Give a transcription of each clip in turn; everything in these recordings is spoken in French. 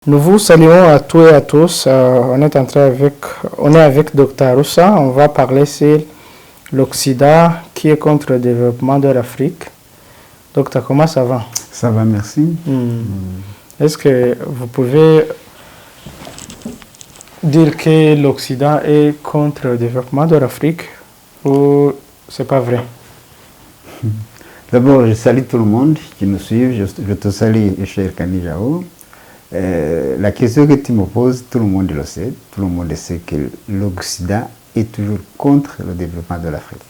Nous vous saluons à tous et à tous. On est avec Dr Roussa. On va parler sur l'Occident qui est contre le développement de l'Afrique. Docteur, comment ça va? Ça va, merci. Est-ce que vous pouvez dire que l'Occident est contre le développement de l'Afrique ou c'est pas vrai? D'abord, je salue tout le monde qui nous suit. Je te salue, cher Kanijao. La question que tu me poses, tout le monde le sait. Tout le monde sait que l'Occident est toujours contre le développement de l'Afrique.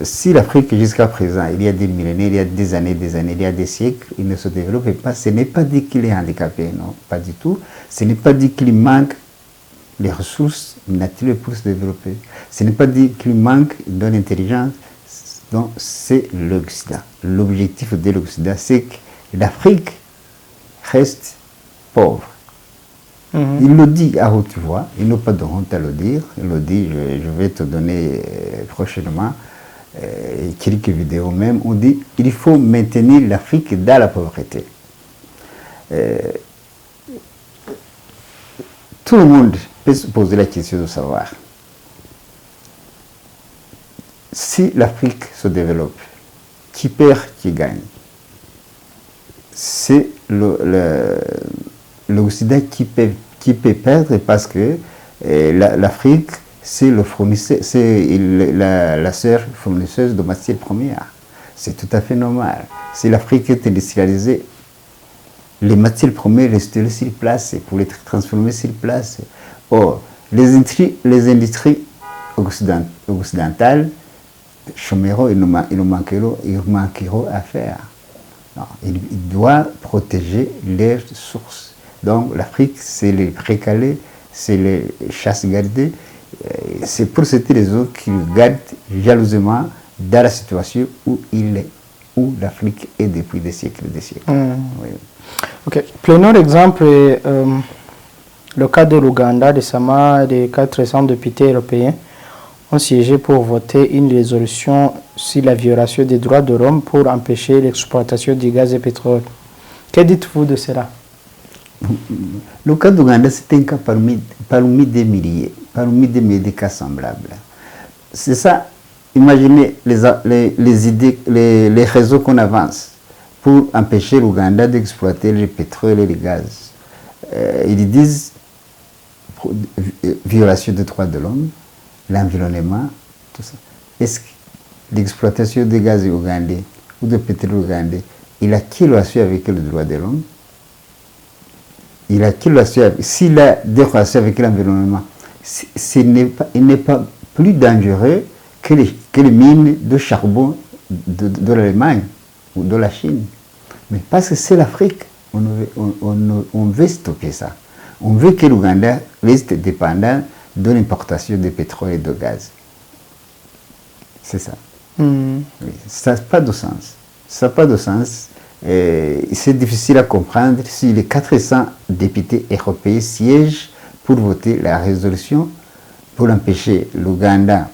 Si l'Afrique, jusqu'à présent, il y a des millénaires, il y a des années, il y a des siècles, il ne se développe pas, ce n'est pas dit qu'il est handicapé, non, pas du tout. Ce n'est pas dit qu'il manque les ressources naturelles pour se développer. Ce n'est pas dit qu'il manque de l'intelligence. Donc, c'est l'Occident. L'objectif de l'Occident, c'est que l'Afrique reste pauvre. Il le dit à haute voix, il n'a pas de honte à le dire. Il le dit, je vais te donner prochainement quelques vidéos même. On dit il faut maintenir l'Afrique dans la pauvreté. Tout le monde peut se poser la question de savoir si l'Afrique se développe, qui perd, qui gagne. C'est l'Occident qui peut perdre parce que l'Afrique, c'est la sœur fournisseuse de matières premières. C'est tout à fait normal. Si l'Afrique est industrialisée, les matières premières restent sur place pour les transformer sur place. Or, les industries occidentales chômeront, ils manqueront à faire. Non, il doit protéger les sources. Donc l'Afrique, c'est les précalés, c'est les chasses gardées. C'est pour cette raison qu'il garde jalousement dans la situation où l'Afrique est depuis des siècles et des siècles. Oui. Ok. Prenons l'exemple, le cas de l'Ouganda, récemment, les 400 députés européens ont siégé pour voter une résolution sur la violation des droits de l'homme pour empêcher l'exploitation du gaz et pétrole. Que dites-vous de cela? Le cas d'Ouganda, c'est un cas parmi des milliers de cas semblables. C'est ça, imaginez les idées, les réseaux qu'on avance pour empêcher l'Ouganda d'exploiter le pétrole et le gaz. Ils disent violation des droits de l'homme, l'environnement, tout ça. Est-ce que l'exploitation de gaz ougandais ou de pétrole ougandais, il a quelle relation avec le droit de l'homme? Il a quelle relation avec, s'il a des relations avec l'environnement, il n'est pas plus dangereux que les mines de charbon de l'Allemagne ou de la Chine. Mais parce que c'est l'Afrique, on veut stopper ça. On veut que l'Ouganda reste dépendant de l'importation de pétrole et de gaz. C'est ça. Oui. Ça n'a pas de sens. Ça n'a pas de sens. C'est difficile à comprendre si les 400 députés européens siègent pour voter la résolution pour empêcher l'Ouganda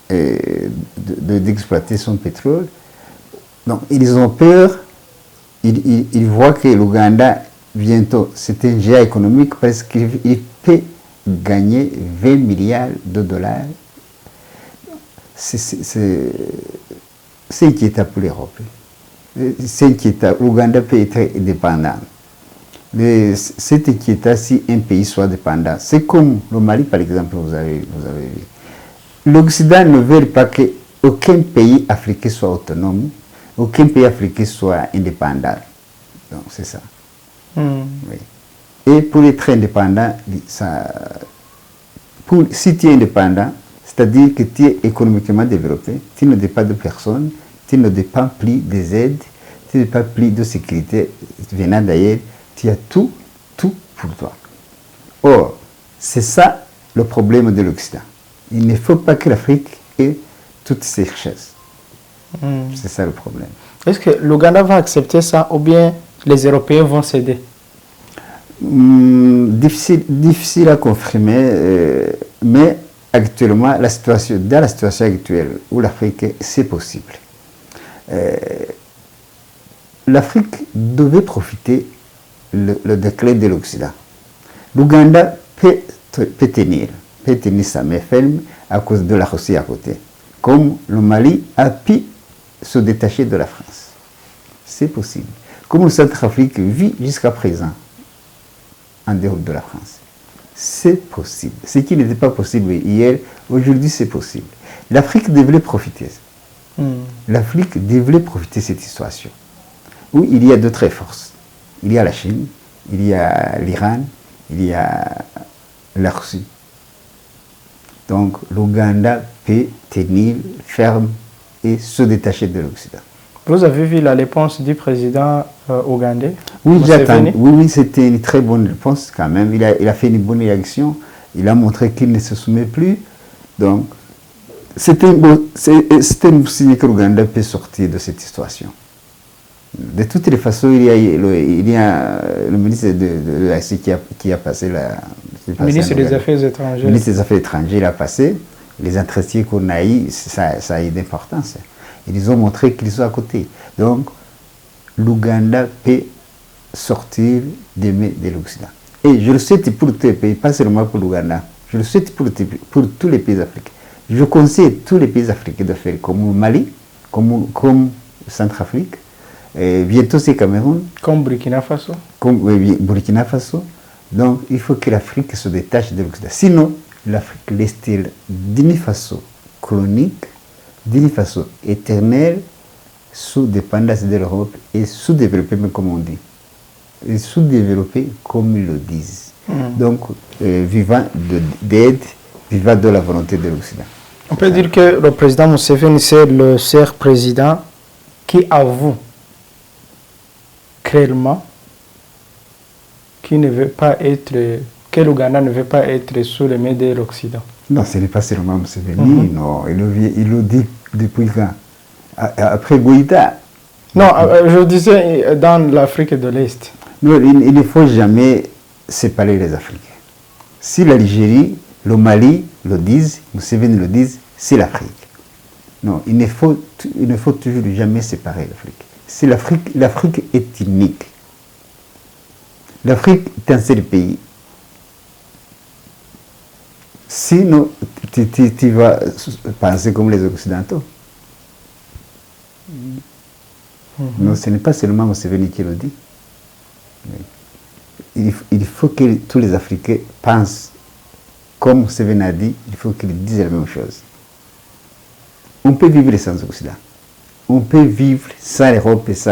d'exploiter son pétrole. Donc, ils ont peur. Ils voient que l'Ouganda, bientôt, c'est un géant économique parce qu'il peut gagner 20 milliards de dollars. C'est inquiétant pour l'Europe. C'est inquiétant. L'Ouganda peut être indépendant. C'est inquiétant si un pays soit dépendant. C'est comme le Mali, par exemple, vous avez vu. L'Occident ne veut pas qu'aucun pays africain soit autonome, aucun pays africain soit indépendant. Donc, c'est ça. Oui. Et pour être indépendant, si tu es indépendant, c'est-à-dire que tu es économiquement développé, tu ne dépends de personne, tu ne dépends plus des aides, tu ne dépends plus de sécurité venant d'ailleurs, tu as tout pour toi. Or, c'est ça le problème de l'Occident. Il ne faut pas que l'Afrique ait toutes ses richesses. C'est ça le problème. Est-ce que l'Ouganda va accepter ça ou bien les Européens vont céder? Difficile à confirmer, mais actuellement, dans la situation actuelle où l'Afrique, c'est possible. L'Afrique devait profiter le déclin de l'Occident. L'Ouganda peut tenir sa main ferme à cause de la Russie à côté, comme le Mali a pu se détacher de la France. C'est possible. Comme le Centrafrique vit jusqu'à présent en dehors de la France. C'est possible. Ce qui n'était pas possible hier, aujourd'hui c'est possible. L'Afrique devait profiter. L'Afrique devait profiter de cette situation. Où il y a d'autres forces. Il y a la Chine, il y a l'Iran, il y a la Russie. Donc l'Ouganda peut tenir ferme et se détacher de l'Occident. Vous avez vu la réponse du président ougandais? Oui, oui, c'était une très bonne réponse quand même. Il a fait une bonne réaction. Il a montré qu'il ne se soumet plus. Donc, c'était un signe que l'Ouganda peut sortir de cette situation. De toutes les façons, il y a le ministre de l'AC qui a passé la... Le ministre des Affaires étrangères. Le ministre des Affaires étrangères il a passé. Les entretiens qu'on a eu, ça a eu d'importance. Ils ont montré qu'ils sont à côté. Donc, l'Ouganda peut sortir des mains de l'Occident. Et je le souhaite pour tous les pays, pas seulement pour l'Ouganda. Je le souhaite pour tous les pays africains. Je conseille tous les pays africains de faire comme le Mali, comme Centrafrique, et bientôt c'est Cameroun. Comme Burkina Faso. Comme Burkina Faso. Donc, il faut que l'Afrique se détache de l'Occident. Sinon, l'Afrique reste d'une façon chronique, d'une façon éternelle, sous dépendance de l'Europe et sous-développée, comme on dit. Et sous-développée, comme ils le disent. Donc, vivant d'aide, vivant de la volonté de l'Occident. On peut dire que le président Museveni, c'est le seul président qui avoue clairement qu'il ne veut pas être, que l'Ouganda ne veut pas être sous les mains de l'Occident. Non, ce n'est pas seulement Museveni, non, il le dit depuis quand? Après Goïta. Non, je disais dans l'Afrique de l'Est. Non, il ne faut jamais séparer les Africains. Si l'Algérie, le Mali le disent, Museveni le disent, c'est l'Afrique. Non, il ne faut toujours jamais séparer l'Afrique. C'est l'Afrique est unique. L'Afrique est un seul pays. Sinon, tu vas penser comme les Occidentaux. Non, ce n'est pas seulement Museveni qui le dit. Il faut que tous les Africains pensent, comme Museveni a dit, il faut qu'ils disent la même chose. On peut vivre sans l'Occident. On peut vivre sans l'Europe et sans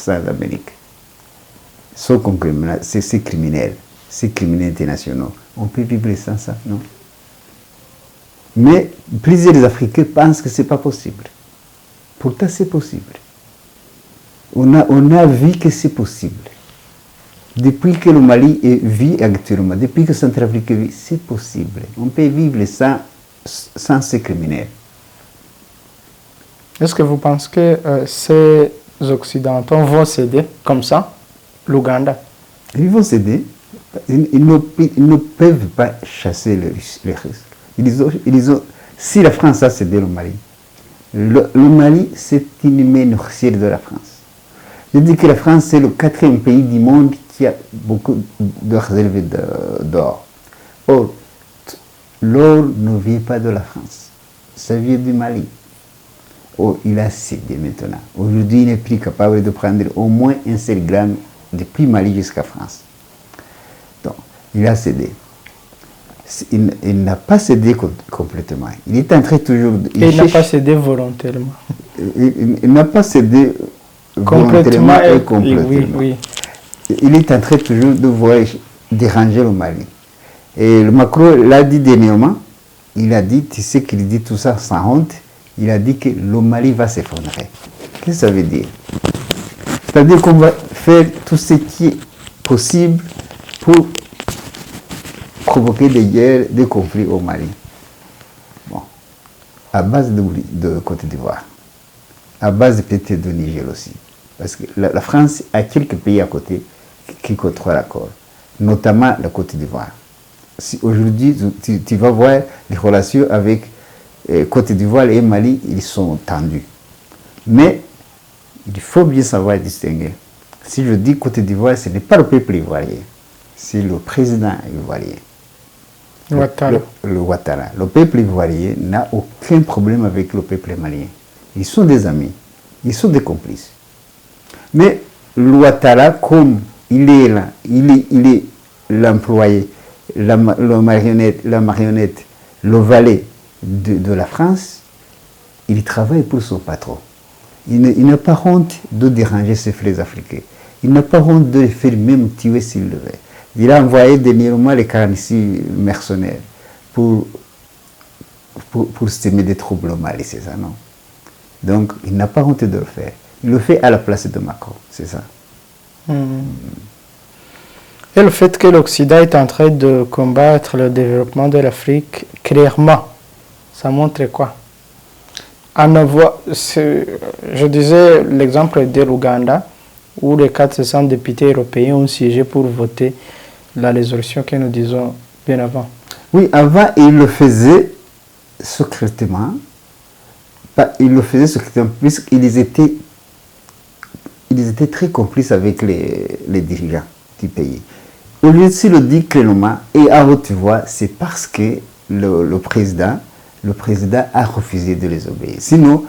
l'Amérique. Sauf qu'on c'est criminel. C'est criminels internationaux. On peut vivre sans ça, non? Mais plusieurs Africains pensent que ce n'est pas possible. Pourtant, c'est possible. On a vu que c'est possible. Depuis que le Mali vit actuellement, depuis que Centrafrique vit, c'est possible. On peut vivre sans ces criminels. Est-ce que vous pensez que ces Occidentaux vont céder comme ça l'Ouganda? Ils vont céder. Ils ne peuvent pas chasser les risques. Si la France a cédé le Mali, le Mali, c'est une main nourricière de la France. Je dis que la France, c'est le 4e pays du monde qui a beaucoup de réserves d'or. Or, l'or ne vient pas de la France. Ça vient du Mali. Oh, il a cédé maintenant. Aujourd'hui, il n'est plus capable de prendre au moins un seul gramme depuis Mali jusqu'à France. Donc, il a cédé. Il n'a pas cédé complètement. Il est en train toujours... Il n'a pas cédé volontairement. Il n'a pas cédé volontairement et complètement. Oui. Il est en train toujours de vouloir déranger le Mali. Et le Macron l'a dit dernièrement. Il a dit, tu sais qu'il dit tout ça sans honte, il a dit que le Mali va s'effondrer. Qu'est-ce que ça veut dire? C'est-à-dire qu'on va faire tout ce qui est possible pour provoquer des guerres, des conflits au Mali. Bon. À base de Côte d'Ivoire. À base peut-être de Niger aussi. Parce que la France a quelques pays à côté qui contrôlent l'accord. Notamment la Côte d'Ivoire. Si aujourd'hui, tu vas voir les relations avec Côte d'Ivoire et Mali, ils sont tendus. Mais il faut bien savoir distinguer. Si je dis Côte d'Ivoire, ce n'est pas le peuple ivoirien, c'est le président ivoirien. Ouattara. Le Ouattara. Le peuple ivoirien n'a aucun problème avec le peuple malien. Ils sont des amis, ils sont des complices. Mais l'Ouattara, comme il est là, il est l'employé, la marionnette, le valet de la France, il travaille pour son patron. Il n'a pas honte de déranger ses frères africains. Il n'a pas honte de les faire même tuer s'il le veut. Il a envoyé dernièrement les 46 mercenaires pour semer des troubles au Mali, c'est ça, non? Donc, il n'a pas honte de le faire. Il le fait à la place de Macron, c'est ça. Et le fait que l'Occident est en train de combattre le développement de l'Afrique, clairement, ça montre quoi? Je disais l'exemple de l'Ouganda, où les 400 députés européens ont siégé pour voter la résolution que nous disons bien avant. Oui, avant, ils le faisaient secrètement. Ils le faisaient secrètement, puisqu'ils étaient très complices avec les dirigeants du pays. Aujourd'hui, le dit clairement et à haute voix, c'est parce que le président a refusé de les obéir. Sinon,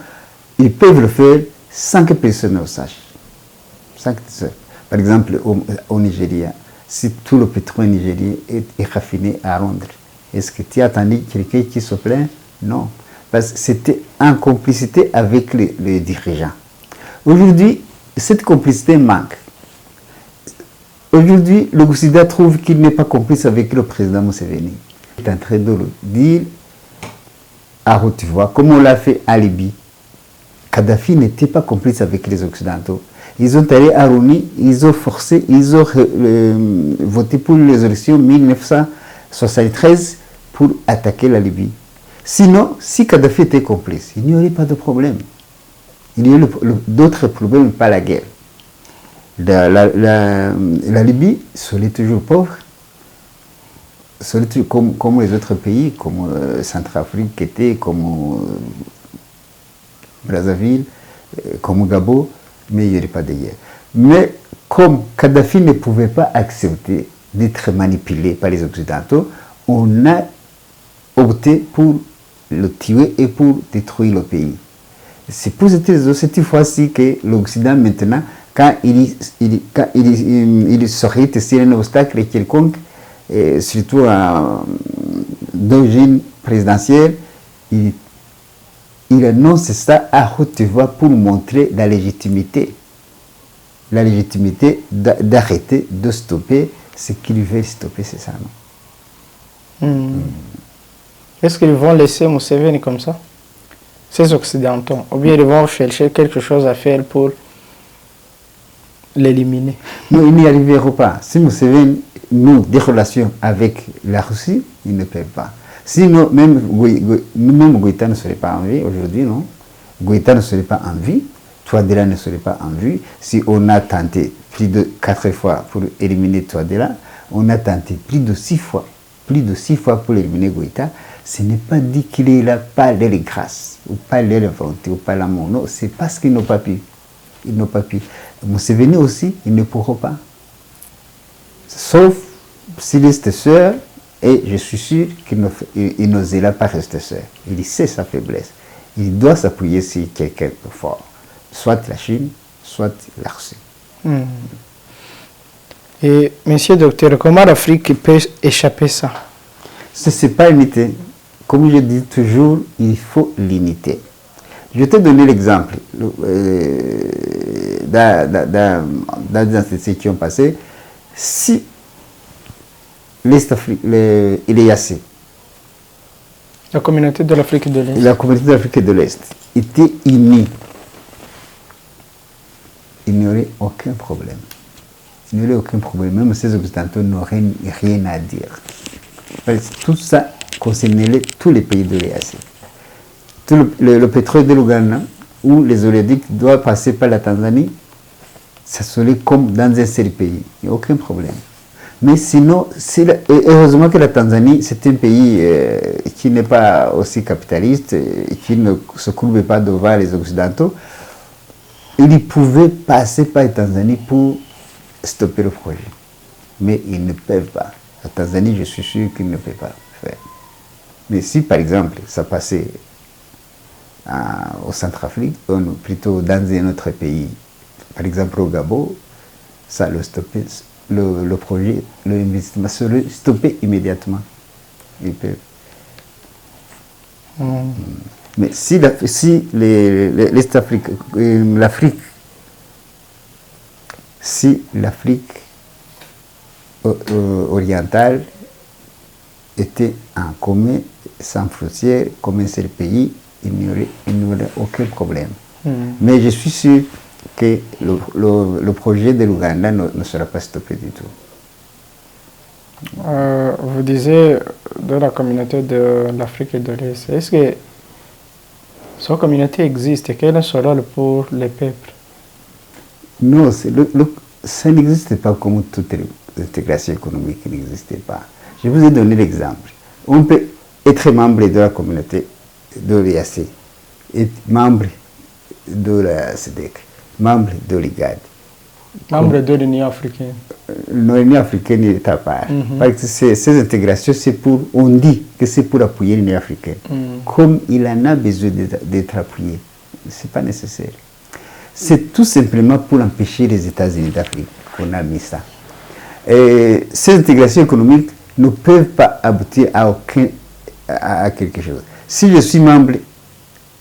ils peuvent le faire sans que personne ne le sache. Par exemple, au Nigeria, si tout le pétrole nigérien est raffiné à Londres, est-ce que tu as entendu quelqu'un qui se plaint? Non. Parce que c'était en complicité avec les dirigeants. Aujourd'hui, cette complicité manque. Aujourd'hui, le Goussida trouve qu'il n'est pas complice avec le président Museveni. Il est en train de le dire à haute voix, comme on l'a fait à Libye. Kadhafi n'était pas complice avec les Occidentaux. Ils ont allé à Rumi, ils ont forcé, ils ont voté pour les résolution 1973 pour attaquer la Libye. Sinon, si Kadhafi était complice, il n'y aurait pas de problème. Il y aurait d'autres problèmes, pas la guerre. La Libye serait toujours pauvre, comme les autres pays, comme Centrafrique était, comme Brazzaville, comme Gabon, mais il n'y aurait pas de guerre. Mais comme Kadhafi ne pouvait pas accepter d'être manipulé par les Occidentaux, on a opté pour le tuer et pour détruire le pays. C'est pour cette fois-ci que l'Occident maintenant, quand il serait testé un obstacle quelconque, surtout d'origine présidentielle, il annonce ça à haute voix pour montrer la légitimité d'arrêter, de stopper ce qu'il veut stopper, c'est ça, non? Est-ce qu'ils vont laisser Museveni comme ça, ces Occidentaux, ou bien ils vont chercher quelque chose à faire pour l'éliminer? Non, ils n'y arriveront pas. Si Museveni noue des relations avec la Russie, ils ne peuvent pas. Sinon, même Goïta ne serait pas en vie aujourd'hui, non? Goïta ne serait pas en vie, Touadéra ne serait pas en vie. Si on a tenté plus de 4 fois pour éliminer Touadéra, on a tenté plus de 6 fois pour éliminer Goïta. Ce n'est pas dit qu'il est là par les grâces, ou par les volontés, ou par l'amour. Non, c'est parce qu'ils n'ont pas pu. Ils n'ont pas pu. Museveni aussi, ils ne pourront pas. Sauf s'il est sœur, et je suis sûr qu'il n'osera pas rester seul. Il sait sa faiblesse. Il doit s'appuyer sur quelqu'un de fort. Soit la Chine, soit la Russie. Et, monsieur le docteur, comment l'Afrique peut échapper à ça? Ce n'est pas l'unité. Comme je dis toujours, il faut l'unité. Je te donner l'exemple. Dans des institutions qui ont passé, si l'Est Afrique, l'EAC, la communauté de l'Afrique de l'Est, était unie, il n'y aurait aucun problème. Il n'y aurait aucun problème. Même ces Occidentaux n'auraient rien à dire. Parce que tout ça concernait tous les pays de l'EAC. Le pétrole de l'Ouganda, où les oléoducs doivent passer par la Tanzanie, ça serait comme dans un seul pays. Il n'y a aucun problème. Mais sinon, heureusement que la Tanzanie, c'est un pays qui n'est pas aussi capitaliste, qui ne se courbe pas devant les Occidentaux. ils pouvaient passer par la Tanzanie pour stopper le projet. Mais ils ne peuvent pas. La Tanzanie, je suis sûr qu'ils ne peuvent pas faire. Mais si, par exemple, ça passait au Centrafrique, ou plutôt dans un autre pays, par exemple au Gabon, ça le stoppait, le projet, l'investissement serait stoppé immédiatement. Ils peuvent. Mais si l'Est Afrique, l'Afrique, si l'Afrique orientale était en commun, sans frontières, comme un seul pays, il n'y aurait aucun problème. Mais je suis sûr que le projet de l'Ouganda ne sera pas stoppé du tout. Vous disiez de la communauté de l'Afrique et de l'Est. Est-ce que cette communauté existe et quel est son rôle pour les peuples? Non, ça n'existe pas comme toute intégration économique n'existait pas. Je vous ai donné l'exemple. On peut être membre de la communauté de l'EAC, être membre de la SEDEC, membre de l'IGAD. Membre de l'Union africaine. L'Union africaine est à part. Parce que ces intégrations, on dit que c'est pour appuyer l'Union africaine. Comme il en a besoin d'être appuyé, ce n'est pas nécessaire. C'est tout simplement pour empêcher les États-Unis d'Afrique qu'on a mis ça. Et ces intégrations économiques ne peuvent pas aboutir à quelque chose. Si je suis membre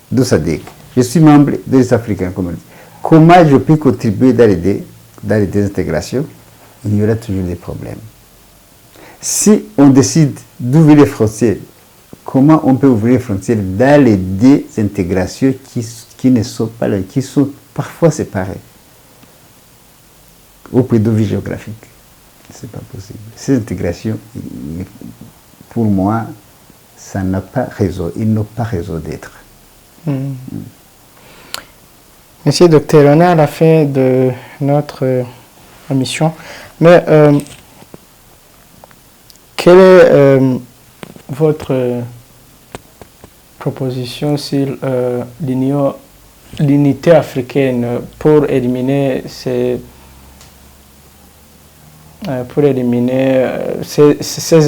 de SADC, je suis membre des African Community, comment je peux contribuer dans les désintégrations? Il y aura toujours des problèmes. Si on décide d'ouvrir les frontières, comment on peut ouvrir les frontières dans les désintégrations qui ne sont pas là, qui sont parfois séparées au point de vue géographique? Ce n'est pas possible. Ces intégrations, pour moi, ça n'a pas raison, ils n'ont pas raison d'être. Monsieur le docteur, on est à la fin de notre émission, mais quelle est votre proposition sur l'unité africaine pour éliminer ces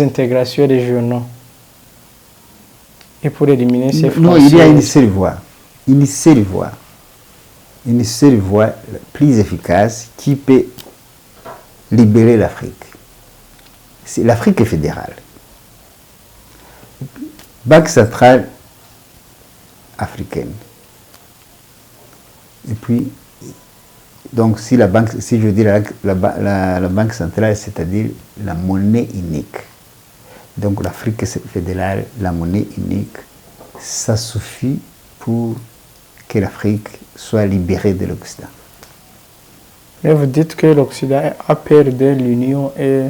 intégrations régionales et pour éliminer ces frontières? Non, il y a une seule voie. Une seule voie plus efficace qui peut libérer l'Afrique. L'Afrique est fédérale. Banque centrale africaine. Et puis, donc si je dis la banque centrale, c'est-à-dire la monnaie unique. Donc l'Afrique fédérale, la monnaie unique, ça suffit pour que l'Afrique soit libérée de l'Occident. Mais vous dites que l'Occident a perdu l'Union et...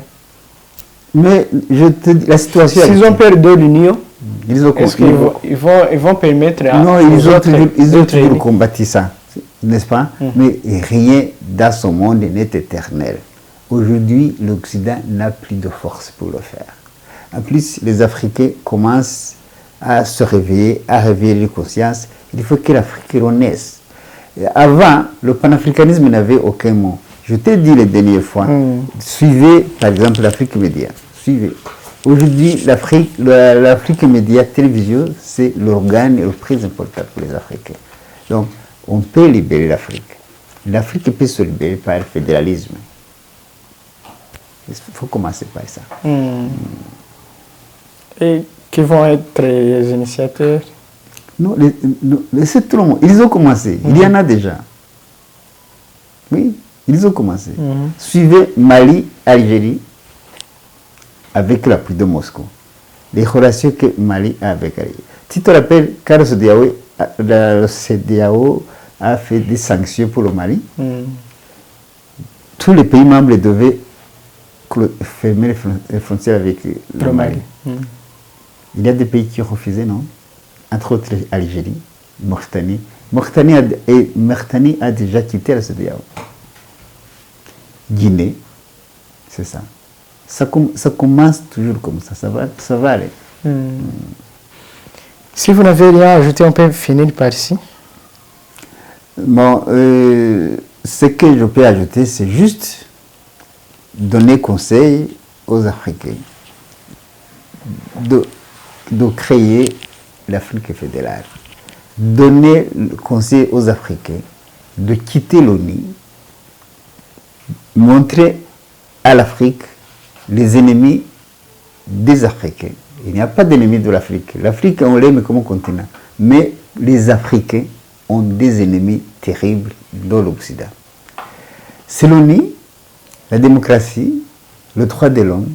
Mais je te dis, la situation... S'ils ont perdu l'Union, est-ce qu'ils vont permettre à... Non, ils ont toujours combattu ça, n'est-ce pas? Mais rien dans ce monde n'est éternel. Aujourd'hui, l'Occident n'a plus de force pour le faire. En plus, les Africains commencent à se réveiller, à réveiller les consciences. Il faut que l'Afrique renaisse. Avant, le panafricanisme n'avait aucun mot. Je t'ai dit les dernières fois, suivez par exemple l'Afrique Média. Suivez. Aujourd'hui, l'Afrique Média Télévision, c'est l'organe le plus important pour les Africains. Donc, on peut libérer l'Afrique. L'Afrique peut se libérer par le fédéralisme. Il faut commencer par ça. Et qui vont être les initiateurs? Non, c'est tout le monde. Ils ont commencé. Il y en a déjà. Oui, ils ont commencé. Suivez Mali, Algérie, avec l'appui de Moscou. Les relations que Mali a avec Algérie. Tu te rappelles, quand le CEDEAO a fait des sanctions pour le Mali, tous les pays membres devaient fermer les frontières avec le Mali. Il y a des pays qui ont refusé, non? Entre autres l'Algérie, Mauritanie. Mauritanie a déjà quitté la CEDEAO. Guinée, c'est ça. Ça commence toujours comme ça, ça va aller. Si vous n'avez rien à ajouter, on peut finir par ici. Bon, ce que je peux ajouter, c'est juste donner conseil aux Africains de créer l'Afrique fédérale. Donner conseil aux Africains de quitter l'ONU, montrer à l'Afrique les ennemis des Africains. Il n'y a pas d'ennemis de l'Afrique. L'Afrique, on l'aime comme continent. Mais les Africains ont des ennemis terribles dans l'Occident. C'est l'ONU, la démocratie, le droit de l'homme,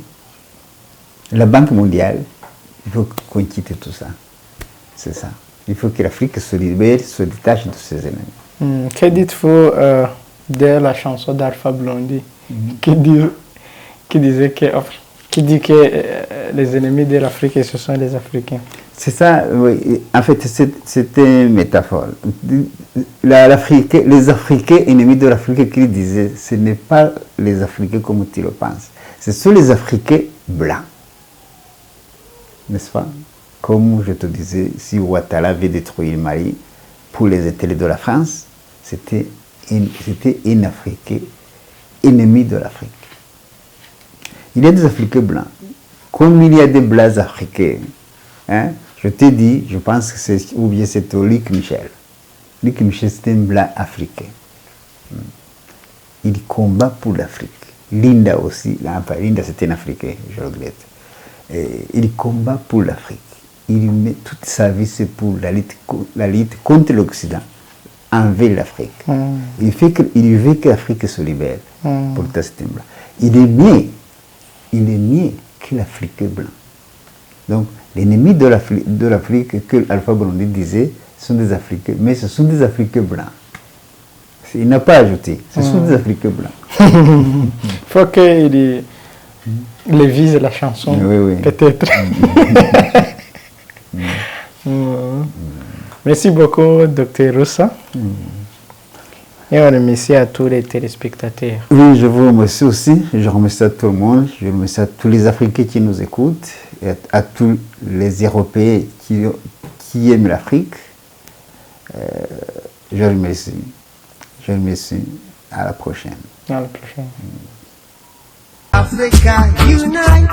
la Banque mondiale. Il faut qu'on quitte tout ça. C'est ça. Il faut que l'Afrique se libère, se détache de ses ennemis. Que dites-vous de la chanson d'Alpha Blondy qui dit que les ennemis de l'Afrique, ce sont les Africains? C'est ça, oui. En fait, c'est une métaphore. Les Africains ennemis de l'Afrique qu'il disait, ce n'est pas les Africains comme tu le penses. Ce sont les Africains blancs. N'est-ce pas? Comme je te disais, si Ouattara avait détruit le Mali pour les intérêts de la France, c'était un Africain ennemi de l'Afrique. Il y a des Africains blancs. Comme il y a des blancs africains, hein, je te dis, je pense que c'est Luc Michel. Luc Michel, c'est un blanc africain. Il combat pour l'Afrique. Linda aussi, Linda c'est un Africain, je regrette. Il combat pour l'Afrique. Il met toute sa vie pour la lutte contre l'Occident envers l'Afrique. Il veut que l'Afrique se libère pour ce système-là. Il est mieux que l'Afrique blanc. Donc, l'ennemi de l'Afrique que Alpha Blondy disait sont des Africains, mais ce sont des Africains blancs. Il n'a pas ajouté, ce sont des Africains blancs. Il faut qu'il vise la chanson, oui. Peut-être. Merci beaucoup, Dr Roussa. Et on remercie à tous les téléspectateurs. Oui, je vous remercie aussi. Je remercie à tout le monde. Je remercie à tous les Africains qui nous écoutent et à tous les Européens qui aiment l'Afrique. Je remercie. Je remercie. À la prochaine. À la prochaine. Africa unite.